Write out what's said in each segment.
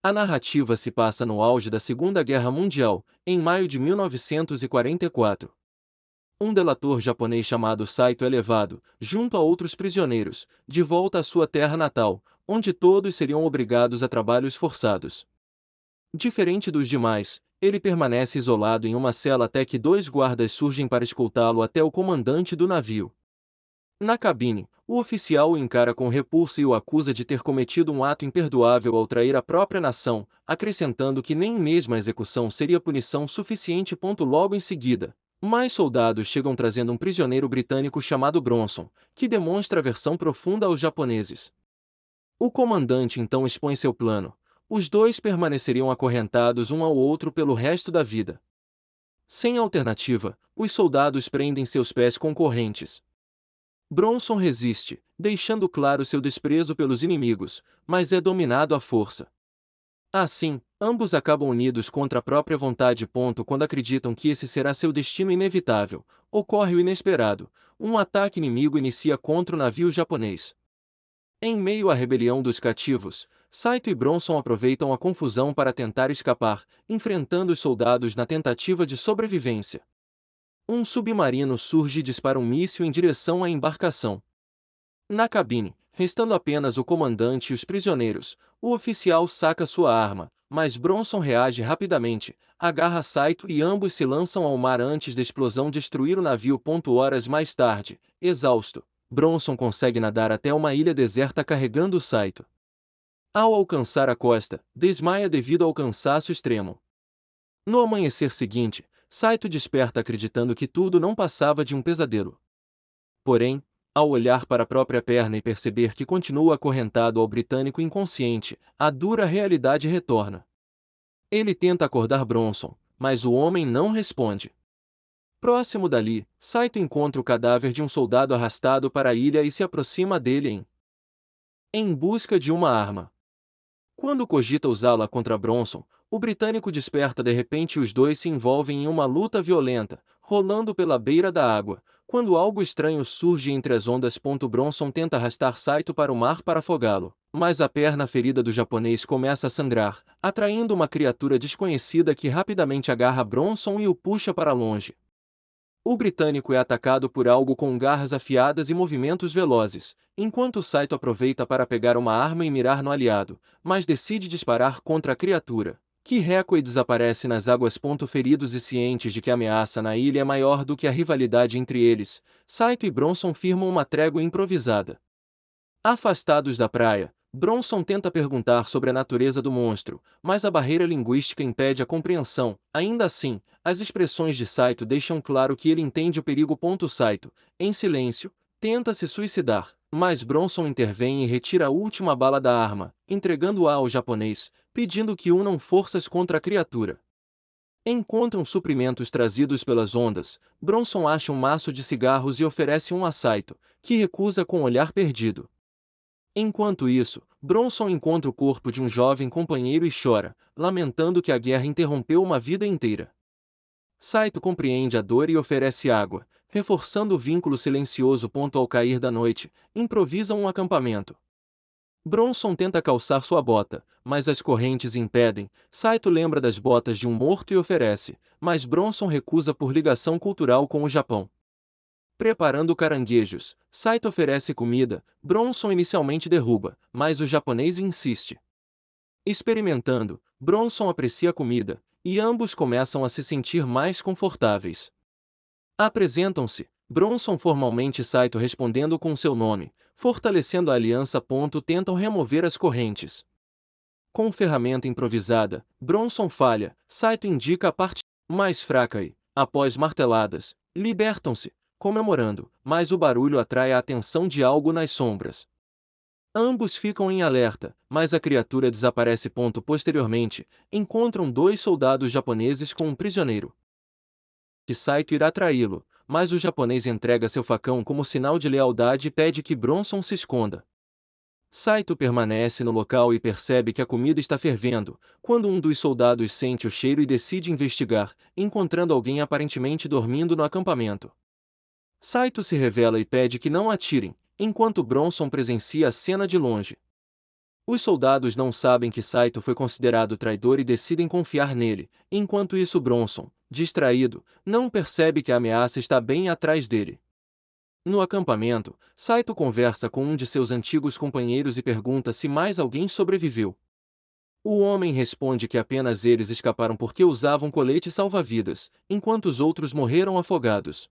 A narrativa se passa no auge da Segunda Guerra Mundial, em maio de 1944. Um delator japonês chamado Saito é levado, junto a outros prisioneiros, de volta à sua terra natal, onde todos seriam obrigados a trabalhos forçados. Diferente dos demais, ele permanece isolado em uma cela até que dois guardas surgem para escoltá-lo até o comandante do navio. Na cabine, o oficial o encara com repulsa e o acusa de ter cometido um ato imperdoável ao trair a própria nação, acrescentando que nem mesmo a execução seria punição suficiente. Logo em seguida, mais soldados chegam trazendo um prisioneiro britânico chamado Bronson, que demonstra aversão profunda aos japoneses. O comandante então expõe seu plano. Os dois permaneceriam acorrentados um ao outro pelo resto da vida. Sem alternativa, os soldados prendem seus pés com correntes. Bronson resiste, deixando claro seu desprezo pelos inimigos, mas é dominado à força. Assim, ambos acabam unidos contra a própria vontade. Quando acreditam que esse será seu destino inevitável, ocorre o inesperado: um ataque inimigo inicia contra o navio japonês. Em meio à rebelião dos cativos, Saito e Bronson aproveitam a confusão para tentar escapar, enfrentando os soldados na tentativa de sobrevivência. Um submarino surge e dispara um míssil em direção à embarcação. Na cabine, restando apenas o comandante e os prisioneiros, o oficial saca sua arma, mas Bronson reage rapidamente, agarra Saito e ambos se lançam ao mar antes da explosão destruir o navio. Horas mais tarde, exausto, Bronson consegue nadar até uma ilha deserta carregando Saito. Ao alcançar a costa, desmaia devido ao cansaço extremo. No amanhecer seguinte, Saito desperta acreditando que tudo não passava de um pesadelo. Porém, ao olhar para a própria perna e perceber que continua acorrentado ao britânico inconsciente, a dura realidade retorna. Ele tenta acordar Bronson, mas o homem não responde. Próximo dali, Saito encontra o cadáver de um soldado arrastado para a ilha e se aproxima dele em busca de uma arma. Quando cogita usá-la contra Bronson, o britânico desperta de repente e os dois se envolvem em uma luta violenta, rolando pela beira da água, quando algo estranho surge entre as ondas. Bronson tenta arrastar Saito para o mar para afogá-lo, mas a perna ferida do japonês começa a sangrar, atraindo uma criatura desconhecida que rapidamente agarra Bronson e o puxa para longe. O britânico é atacado por algo com garras afiadas e movimentos velozes, enquanto Saito aproveita para pegar uma arma e mirar no aliado, mas decide disparar contra a criatura, que recua e desaparece nas águas. Feridos e cientes de que a ameaça na ilha é maior do que a rivalidade entre eles, Saito e Bronson firmam uma trégua improvisada. Afastados da praia, Bronson tenta perguntar sobre a natureza do monstro, mas a barreira linguística impede a compreensão. Ainda assim, as expressões de Saito deixam claro que ele entende o perigo. Saito, em silêncio, tenta se suicidar, mas Bronson intervém e retira a última bala da arma, entregando-a ao japonês, pedindo que unam forças contra a criatura. Encontram suprimentos trazidos pelas ondas, Bronson acha um maço de cigarros e oferece um a Saito, que recusa com um olhar perdido. Enquanto isso, Bronson encontra o corpo de um jovem companheiro e chora, lamentando que a guerra interrompeu uma vida inteira. Saito compreende a dor e oferece água, reforçando o vínculo silencioso. Ao cair da noite, improvisam um acampamento. Bronson tenta calçar sua bota, mas as correntes impedem. Saito lembra das botas de um morto e oferece, mas Bronson recusa por ligação cultural com o Japão. Preparando caranguejos, Saito oferece comida, Bronson inicialmente derruba, mas o japonês insiste. Experimentando, Bronson aprecia a comida, e ambos começam a se sentir mais confortáveis. Apresentam-se, Bronson formalmente e Saito respondendo com seu nome, fortalecendo a aliança. Tentam remover as correntes. Com ferramenta improvisada, Bronson falha, Saito indica a parte mais fraca e, após marteladas, libertam-se, comemorando, mas o barulho atrai a atenção de algo nas sombras. Ambos ficam em alerta, mas a criatura desaparece. Posteriormente, encontram dois soldados japoneses com um prisioneiro. Que Saito irá traí-lo, mas o japonês entrega seu facão como sinal de lealdade e pede que Bronson se esconda. Saito permanece no local e percebe que a comida está fervendo, quando um dos soldados sente o cheiro e decide investigar, encontrando alguém aparentemente dormindo no acampamento. Saito se revela e pede que não atirem, enquanto Bronson presencia a cena de longe. Os soldados não sabem que Saito foi considerado traidor e decidem confiar nele, enquanto isso Bronson, distraído, não percebe que a ameaça está bem atrás dele. No acampamento, Saito conversa com um de seus antigos companheiros e pergunta se mais alguém sobreviveu. O homem responde que apenas eles escaparam porque usavam colete salva-vidas, enquanto os outros morreram afogados.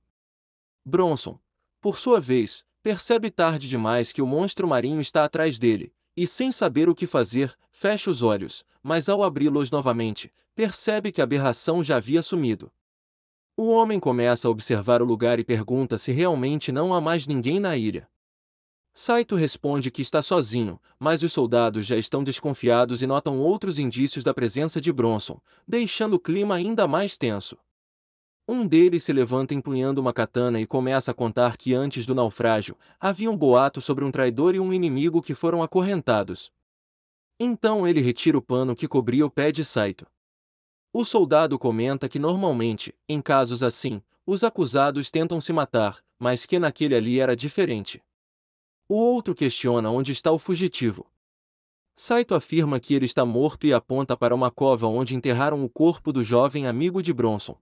Bronson, por sua vez, percebe tarde demais que o monstro marinho está atrás dele, e sem saber o que fazer, fecha os olhos, mas ao abri-los novamente, percebe que a aberração já havia sumido. O homem começa a observar o lugar e pergunta se realmente não há mais ninguém na ilha. Saito responde que está sozinho, mas os soldados já estão desconfiados e notam outros indícios da presença de Bronson, deixando o clima ainda mais tenso. Um deles se levanta empunhando uma katana e começa a contar que antes do naufrágio, havia um boato sobre um traidor e um inimigo que foram acorrentados. Então ele retira o pano que cobria o pé de Saito. O soldado comenta que normalmente, em casos assim, os acusados tentam se matar, mas que naquele ali era diferente. O outro questiona onde está o fugitivo. Saito afirma que ele está morto e aponta para uma cova onde enterraram o corpo do jovem amigo de Bronson.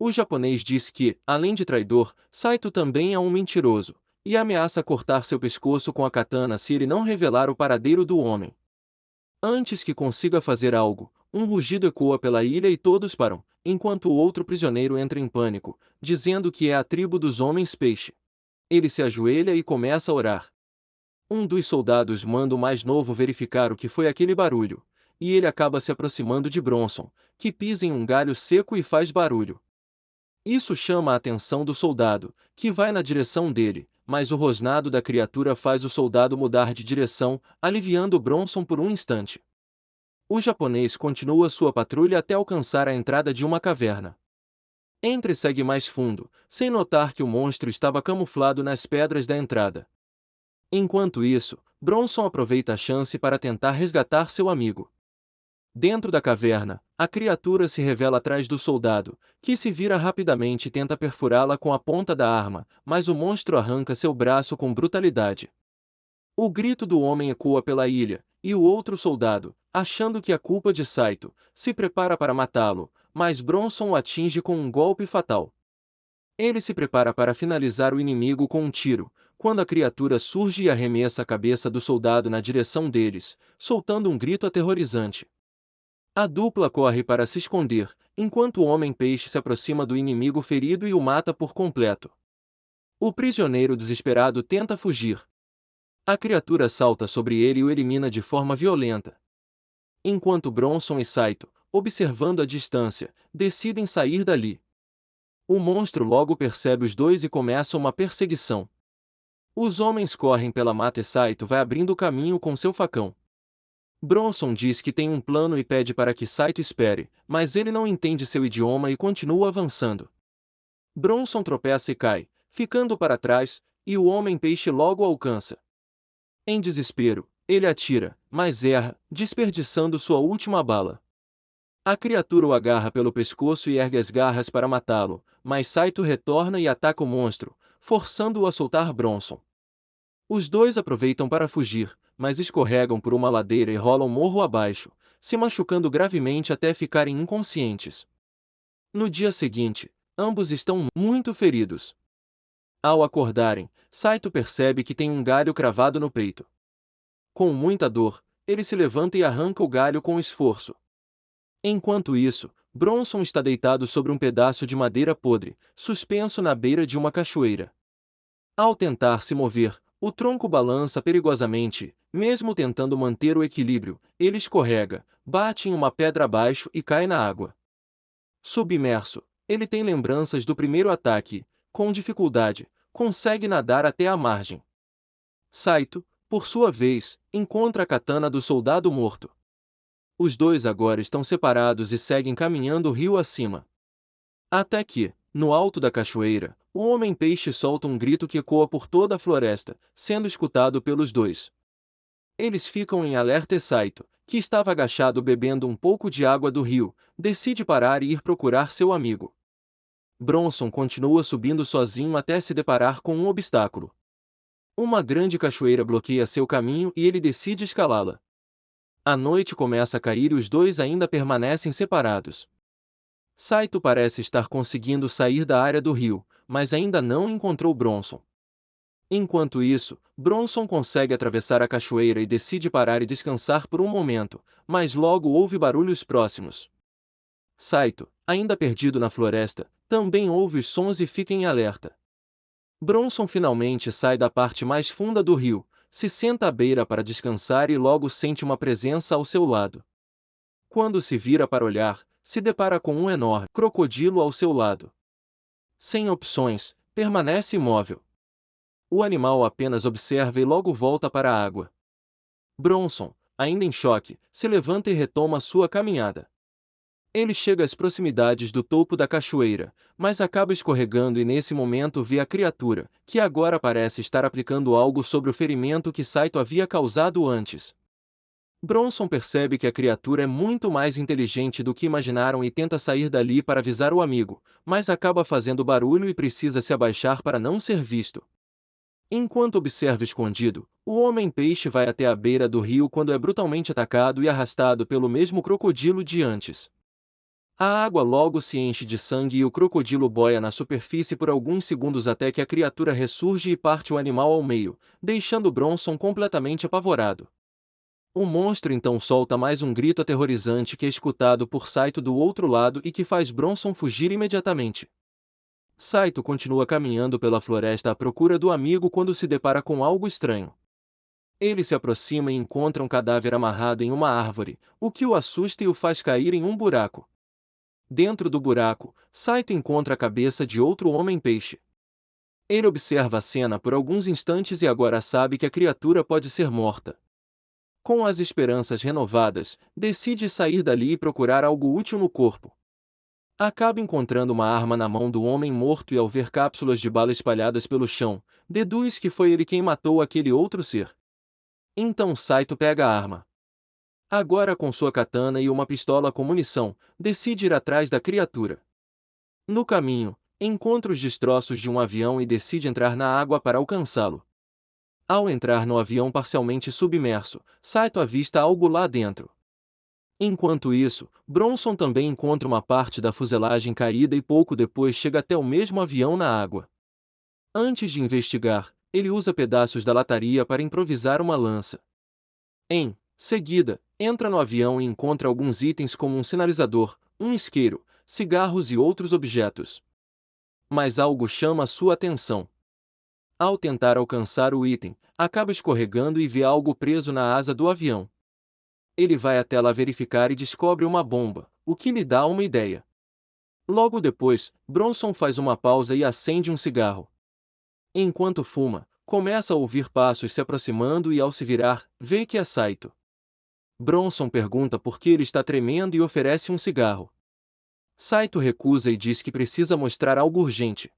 O japonês diz que, além de traidor, Saito também é um mentiroso, e ameaça cortar seu pescoço com a katana se ele não revelar o paradeiro do homem. Antes que consiga fazer algo, um rugido ecoa pela ilha e todos param, enquanto o outro prisioneiro entra em pânico, dizendo que é a tribo dos homens-peixe. Ele se ajoelha e começa a orar. Um dos soldados manda o mais novo verificar o que foi aquele barulho, e ele acaba se aproximando de Bronson, que pisa em um galho seco e faz barulho. Isso chama a atenção do soldado, que vai na direção dele, mas o rosnado da criatura faz o soldado mudar de direção, aliviando Bronson por um instante. O japonês continua sua patrulha até alcançar a entrada de uma caverna. Entra e segue mais fundo, sem notar que o monstro estava camuflado nas pedras da entrada. Enquanto isso, Bronson aproveita a chance para tentar resgatar seu amigo. Dentro da caverna, a criatura se revela atrás do soldado, que se vira rapidamente e tenta perfurá-la com a ponta da arma, mas o monstro arranca seu braço com brutalidade. O grito do homem ecoa pela ilha, e o outro soldado, achando que a culpa de Saito, se prepara para matá-lo, mas Bronson o atinge com um golpe fatal. Ele se prepara para finalizar o inimigo com um tiro, quando a criatura surge e arremessa a cabeça do soldado na direção deles, soltando um grito aterrorizante. A dupla corre para se esconder, enquanto o homem-peixe se aproxima do inimigo ferido e o mata por completo. O prisioneiro desesperado tenta fugir. A criatura salta sobre ele e o elimina de forma violenta. Enquanto Bronson e Saito, observando a distância, decidem sair dali. O monstro logo percebe os dois e começa uma perseguição. Os homens correm pela mata e Saito vai abrindo o caminho com seu facão. Bronson diz que tem um plano e pede para que Saito espere, mas ele não entende seu idioma e continua avançando. Bronson tropeça e cai, ficando para trás, e o homem-peixe logo o alcança. Em desespero, ele atira, mas erra, desperdiçando sua última bala. A criatura o agarra pelo pescoço e ergue as garras para matá-lo, mas Saito retorna e ataca o monstro, forçando-o a soltar Bronson. Os dois aproveitam para fugir, mas escorregam por uma ladeira e rolam morro abaixo, se machucando gravemente até ficarem inconscientes. No dia seguinte, ambos estão muito feridos. Ao acordarem, Saito percebe que tem um galho cravado no peito. Com muita dor, ele se levanta e arranca o galho com esforço. Enquanto isso, Bronson está deitado sobre um pedaço de madeira podre, suspenso na beira de uma cachoeira. Ao tentar se mover, o tronco balança perigosamente, mesmo tentando manter o equilíbrio, ele escorrega, bate em uma pedra abaixo e cai na água. Submerso, ele tem lembranças do primeiro ataque e, com dificuldade, consegue nadar até a margem. Saito, por sua vez, encontra a katana do soldado morto. Os dois agora estão separados e seguem caminhando o rio acima. Até que, no alto da cachoeira, o homem-peixe solta um grito que ecoa por toda a floresta, sendo escutado pelos dois. Eles ficam em alerta e Saito, que estava agachado bebendo um pouco de água do rio, decide parar e ir procurar seu amigo. Bronson continua subindo sozinho até se deparar com um obstáculo. Uma grande cachoeira bloqueia seu caminho e ele decide escalá-la. A noite começa a cair e os dois ainda permanecem separados. Saito parece estar conseguindo sair da área do rio, mas ainda não encontrou Bronson. Enquanto isso, Bronson consegue atravessar a cachoeira e decide parar e descansar por um momento, mas logo ouve barulhos próximos. Saito, ainda perdido na floresta, também ouve os sons e fica em alerta. Bronson finalmente sai da parte mais funda do rio, se senta à beira para descansar e logo sente uma presença ao seu lado. Quando se vira para olhar, se depara com um enorme crocodilo ao seu lado. Sem opções, permanece imóvel. O animal apenas observa e logo volta para a água. Bronson, ainda em choque, se levanta e retoma sua caminhada. Ele chega às proximidades do topo da cachoeira, mas acaba escorregando e nesse momento vê a criatura, que agora parece estar aplicando algo sobre o ferimento que Saito havia causado antes. Bronson percebe que a criatura é muito mais inteligente do que imaginaram e tenta sair dali para avisar o amigo, mas acaba fazendo barulho e precisa se abaixar para não ser visto. Enquanto observa escondido, o homem-peixe vai até a beira do rio quando é brutalmente atacado e arrastado pelo mesmo crocodilo de antes. A água logo se enche de sangue e o crocodilo boia na superfície por alguns segundos até que a criatura ressurge e parte o animal ao meio, deixando Bronson completamente apavorado. O monstro então solta mais um grito aterrorizante que é escutado por Saito do outro lado e que faz Bronson fugir imediatamente. Saito continua caminhando pela floresta à procura do amigo quando se depara com algo estranho. Ele se aproxima e encontra um cadáver amarrado em uma árvore, o que o assusta e o faz cair em um buraco. Dentro do buraco, Saito encontra a cabeça de outro homem-peixe. Ele observa a cena por alguns instantes e agora sabe que a criatura pode ser morta. Com as esperanças renovadas, decide sair dali e procurar algo útil no corpo. Acaba encontrando uma arma na mão do homem morto e ao ver cápsulas de bala espalhadas pelo chão, deduz que foi ele quem matou aquele outro ser. Então Saito pega a arma. Agora com sua katana e uma pistola com munição, decide ir atrás da criatura. No caminho, encontra os destroços de um avião e decide entrar na água para alcançá-lo. Ao entrar no avião parcialmente submerso, Saito avista algo lá dentro. Enquanto isso, Bronson também encontra uma parte da fuselagem caída e pouco depois chega até o mesmo avião na água. Antes de investigar, ele usa pedaços da lataria para improvisar uma lança. Em seguida, entra no avião e encontra alguns itens como um sinalizador, um isqueiro, cigarros e outros objetos. Mas algo chama sua atenção. Ao tentar alcançar o item, acaba escorregando e vê algo preso na asa do avião. Ele vai até lá verificar e descobre uma bomba, o que lhe dá uma ideia. Logo depois, Bronson faz uma pausa e acende um cigarro. Enquanto fuma, começa a ouvir passos se aproximando e ao se virar, vê que é Saito. Bronson pergunta por que ele está tremendo e oferece um cigarro. Saito recusa e diz que precisa mostrar algo urgente.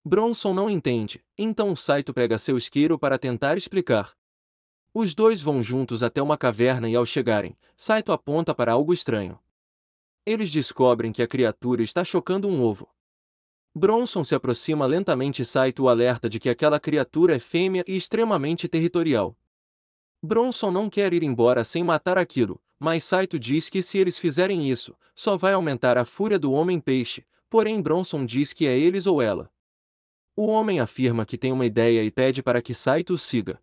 Bronson não entende, então Saito pega seu isqueiro para tentar explicar. Os dois vão juntos até uma caverna e ao chegarem, Saito aponta para algo estranho. Eles descobrem que a criatura está chocando um ovo. Bronson se aproxima lentamente e Saito o alerta de que aquela criatura é fêmea e extremamente territorial. Bronson não quer ir embora sem matar aquilo, mas Saito diz que se eles fizerem isso, só vai aumentar a fúria do homem-peixe, porém Bronson diz que é eles ou ela. O homem afirma que tem uma ideia e pede para que Saito o siga.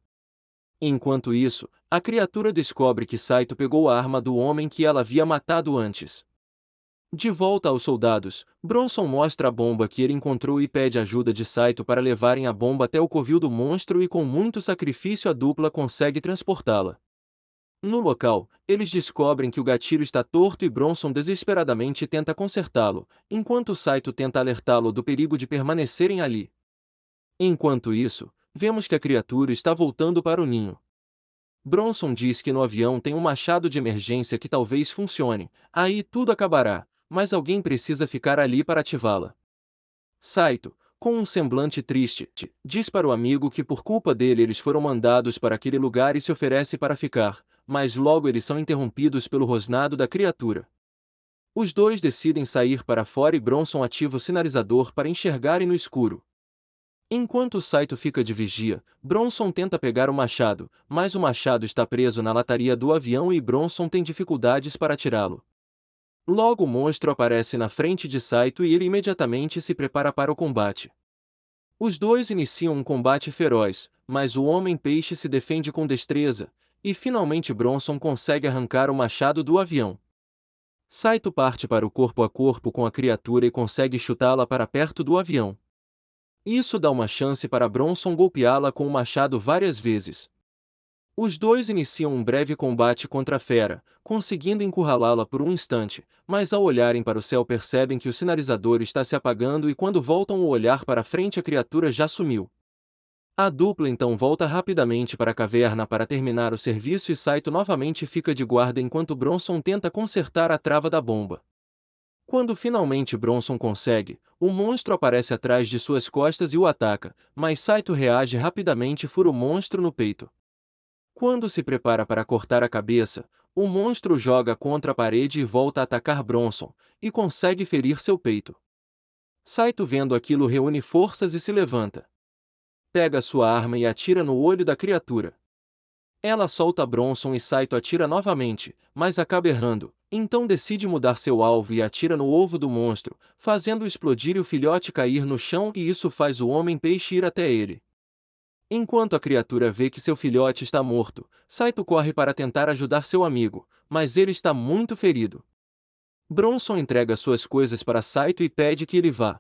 Enquanto isso, a criatura descobre que Saito pegou a arma do homem que ela havia matado antes. De volta aos soldados, Bronson mostra a bomba que ele encontrou e pede ajuda de Saito para levarem a bomba até o covil do monstro e com muito sacrifício a dupla consegue transportá-la. No local, eles descobrem que o gatilho está torto e Bronson desesperadamente tenta consertá-lo, enquanto Saito tenta alertá-lo do perigo de permanecerem ali. Enquanto isso, vemos que a criatura está voltando para o ninho. Bronson diz que no avião tem um machado de emergência que talvez funcione, aí tudo acabará, mas alguém precisa ficar ali para ativá-la. Saito, com um semblante triste, diz para o amigo que por culpa dele eles foram mandados para aquele lugar e se oferece para ficar, mas logo eles são interrompidos pelo rosnado da criatura. Os dois decidem sair para fora e Bronson ativa o sinalizador para enxergarem no escuro. Enquanto Saito fica de vigia, Bronson tenta pegar o machado, mas o machado está preso na lataria do avião e Bronson tem dificuldades para tirá-lo. Logo o monstro aparece na frente de Saito e ele imediatamente se prepara para o combate. Os dois iniciam um combate feroz, mas o Homem-Peixe se defende com destreza, e finalmente Bronson consegue arrancar o machado do avião. Saito parte para o corpo a corpo com a criatura e consegue chutá-la para perto do avião. Isso dá uma chance para Bronson golpeá-la com o machado várias vezes. Os dois iniciam um breve combate contra a fera, conseguindo encurralá-la por um instante, mas ao olharem para o céu percebem que o sinalizador está se apagando e quando voltam o olhar para frente a criatura já sumiu. A dupla então volta rapidamente para a caverna para terminar o serviço e Saito novamente fica de guarda enquanto Bronson tenta consertar a trava da bomba. Quando finalmente Bronson consegue, o monstro aparece atrás de suas costas e o ataca, mas Saito reage rapidamente e fura o monstro no peito. Quando se prepara para cortar a cabeça, o monstro joga contra a parede e volta a atacar Bronson, e consegue ferir seu peito. Saito vendo aquilo reúne forças e se levanta. Pega sua arma e atira no olho da criatura. Ela solta Bronson e Saito atira novamente, mas acaba errando, então decide mudar seu alvo e atira no ovo do monstro, fazendo explodir e o filhote cair no chão e isso faz o Homem-Peixe ir até ele. Enquanto a criatura vê que seu filhote está morto, Saito corre para tentar ajudar seu amigo, mas ele está muito ferido. Bronson entrega suas coisas para Saito e pede que ele vá.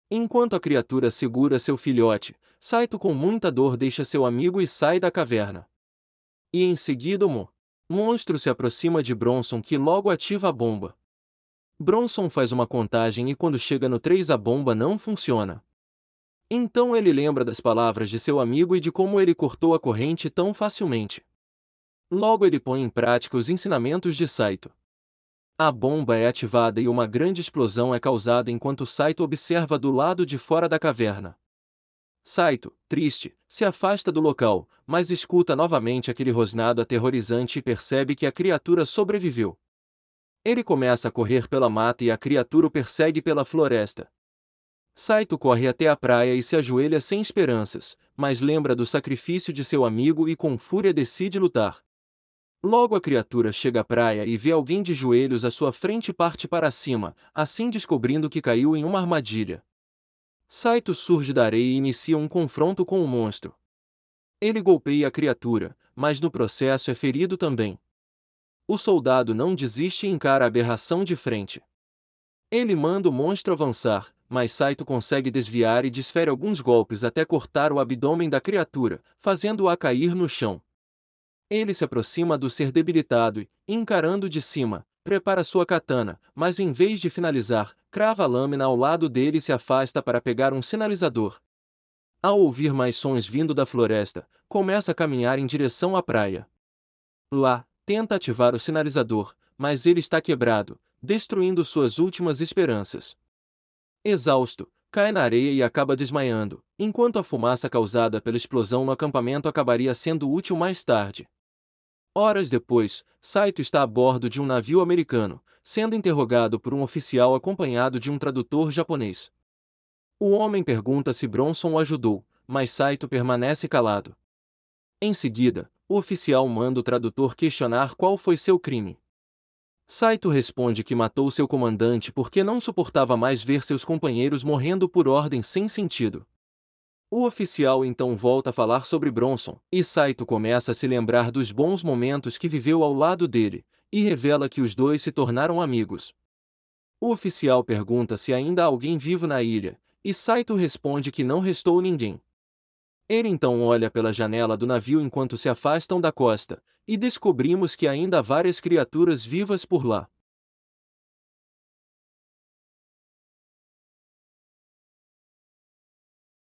Enquanto a criatura segura seu filhote, Saito com muita dor deixa seu amigo e sai da caverna. E em seguida o monstro se aproxima de Bronson que logo ativa a bomba. Bronson faz uma contagem e quando chega no 3 a bomba não funciona. Então ele lembra das palavras de seu amigo e de como ele cortou a corrente tão facilmente. Logo ele põe em prática os ensinamentos de Saito. A bomba é ativada e uma grande explosão é causada enquanto Saito observa do lado de fora da caverna. Saito, triste, se afasta do local, mas escuta novamente aquele rosnado aterrorizante e percebe que a criatura sobreviveu. Ele começa a correr pela mata e a criatura o persegue pela floresta. Saito corre até a praia e se ajoelha sem esperanças, mas lembra do sacrifício de seu amigo e com fúria decide lutar. Logo a criatura chega à praia e vê alguém de joelhos à sua frente e parte para cima, assim descobrindo que caiu em uma armadilha. Saito surge da areia e inicia um confronto com o monstro. Ele golpeia a criatura, mas no processo é ferido também. O soldado não desiste e encara a aberração de frente. Ele manda o monstro avançar, mas Saito consegue desviar e desfere alguns golpes até cortar o abdômen da criatura, fazendo-a cair no chão. Ele se aproxima do ser debilitado e, encarando de cima, prepara sua katana, mas em vez de finalizar, crava a lâmina ao lado dele e se afasta para pegar um sinalizador. Ao ouvir mais sons vindo da floresta, começa a caminhar em direção à praia. Lá, tenta ativar o sinalizador, mas ele está quebrado, destruindo suas últimas esperanças. Exausto, cai na areia e acaba desmaiando, enquanto a fumaça causada pela explosão no acampamento acabaria sendo útil mais tarde. Horas depois, Saito está a bordo de um navio americano, sendo interrogado por um oficial acompanhado de um tradutor japonês. O homem pergunta se Bronson o ajudou, mas Saito permanece calado. Em seguida, o oficial manda o tradutor questionar qual foi seu crime. Saito responde que matou seu comandante porque não suportava mais ver seus companheiros morrendo por ordem sem sentido. O oficial então volta a falar sobre Bronson, e Saito começa a se lembrar dos bons momentos que viveu ao lado dele, e revela que os dois se tornaram amigos. O oficial pergunta se ainda há alguém vivo na ilha, e Saito responde que não restou ninguém. Ele então olha pela janela do navio enquanto se afastam da costa, e descobrimos que ainda há várias criaturas vivas por lá.